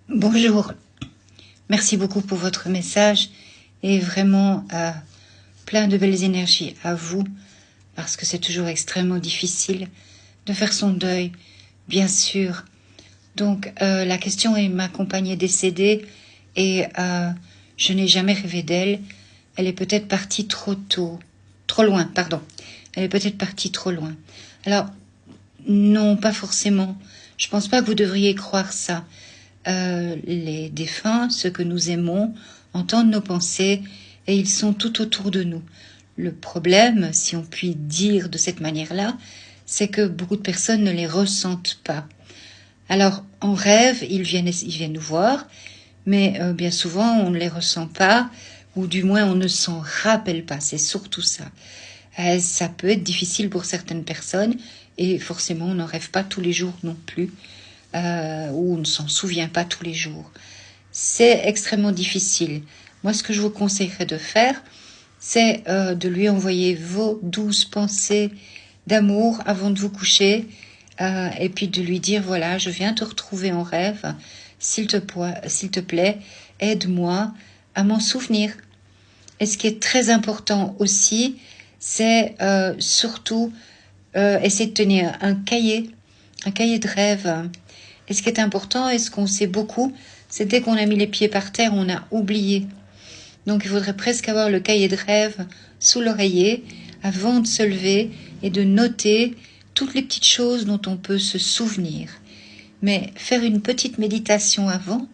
Bonjour, merci beaucoup pour votre message et vraiment plein de belles énergies à vous parce que c'est toujours extrêmement difficile de faire son deuil, bien sûr. Donc la question est ma compagne est décédée et je n'ai jamais rêvé d'elle. Elle est peut-être partie trop loin, pardon. Elle est peut-être partie trop loin. Alors non, pas forcément. Je pense pas que vous devriez croire ça. Les défunts, ceux que nous aimons, entendent nos pensées et ils sont tout autour de nous. Le problème, si on peut dire de cette manière-là, c'est que beaucoup de personnes ne les ressentent pas. Alors, en rêve, ils viennent nous voir, mais bien souvent, on ne les ressent pas, ou du moins, on ne s'en rappelle pas. C'est surtout ça. Ça peut être difficile pour certaines personnes, et forcément, on n'en rêve pas tous les jours non plus. Ou on ne s'en souvient pas tous les jours. C'est extrêmement difficile. Moi, ce que je vous conseillerais de faire, c'est de lui envoyer vos douces pensées d'amour avant de vous coucher, et puis de lui dire, voilà, je viens te retrouver en rêve, s'il te plaît, aide-moi à m'en souvenir. Et ce qui est très important aussi, c'est surtout essayer de tenir un cahier de rêve. Et ce qui est important, et ce qu'on sait beaucoup, c'est dès qu'on a mis les pieds par terre, on a oublié. Donc il faudrait presque avoir le cahier de rêve sous l'oreiller avant de se lever et de noter toutes les petites choses dont on peut se souvenir. Mais faire une petite méditation avant,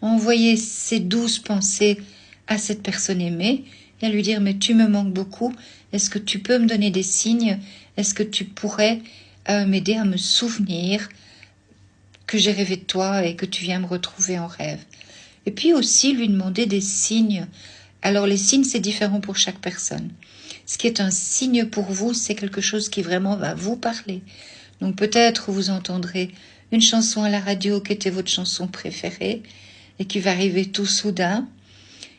envoyer ces douces pensées à cette personne aimée et à lui dire « mais tu me manques beaucoup, est-ce que tu peux me donner des signes? Est-ce que tu pourrais m'aider à me souvenir que j'ai rêvé de toi et que tu viens me retrouver en rêve ?» Et puis aussi lui demander des signes. Alors les signes, c'est différent pour chaque personne. Ce qui est un signe pour vous, c'est quelque chose qui vraiment va vous parler. Donc peut-être vous entendrez une chanson à la radio qui était votre chanson préférée et qui va arriver tout soudain.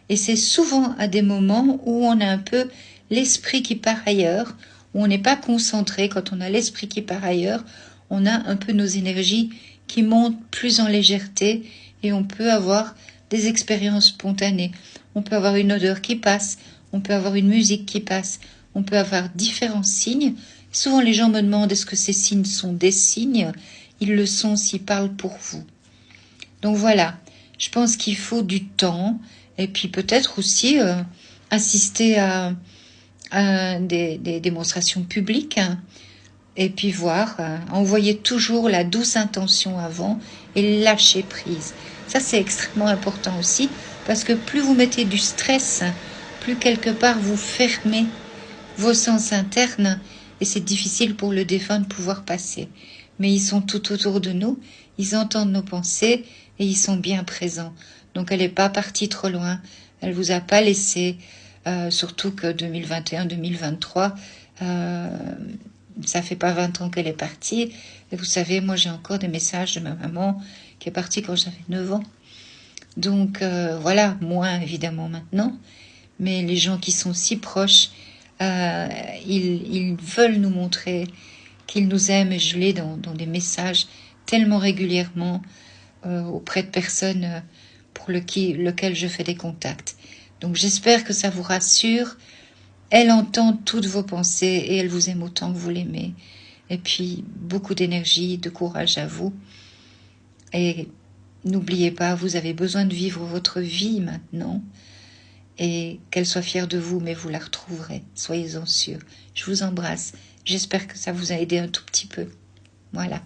Et c'est souvent à des moments où on a un peu l'esprit qui part ailleurs, où on n'est pas concentré. Quand on a l'esprit qui part ailleurs, on a un peu nos énergies qui montent plus en légèreté et on peut avoir des expériences spontanées. On peut avoir une odeur qui passe, on peut avoir une musique qui passe, on peut avoir différents signes. Souvent les gens me demandent est-ce que ces signes sont des signes? Ils le sont s'ils parlent pour vous. Donc voilà, je pense qu'il faut du temps et puis peut-être aussi assister à des démonstrations publiques et puis voir, envoyer toujours la douce intention avant et lâcher prise. Ça, c'est extrêmement important aussi parce que plus vous mettez du stress, plus quelque part vous fermez vos sens internes et c'est difficile pour le défunt de pouvoir passer. Mais ils sont tout autour de nous, ils entendent nos pensées et ils sont bien présents. Donc elle n'est pas partie trop loin, elle vous a pas laissé, surtout que 2021-2023, ça fait pas 20 ans qu'elle est partie. Et vous savez, moi j'ai encore des messages de ma maman qui est partie quand j'avais 9 ans. Donc voilà, moins évidemment maintenant, mais les gens qui sont si proches, ils veulent nous montrer qu'ils nous aiment et je l'ai dans des messages tellement régulièrement auprès de personnes pour lesquelles je fais des contacts. Donc j'espère que ça vous rassure. Elle entend toutes vos pensées et elle vous aime autant que vous l'aimez. Et puis beaucoup d'énergie, de courage à vous. Et n'oubliez pas, vous avez besoin de vivre votre vie maintenant. Et qu'elle soit fière de vous, mais vous la retrouverez. Soyez-en sûrs. Je vous embrasse. J'espère que ça vous a aidé un tout petit peu. Voilà.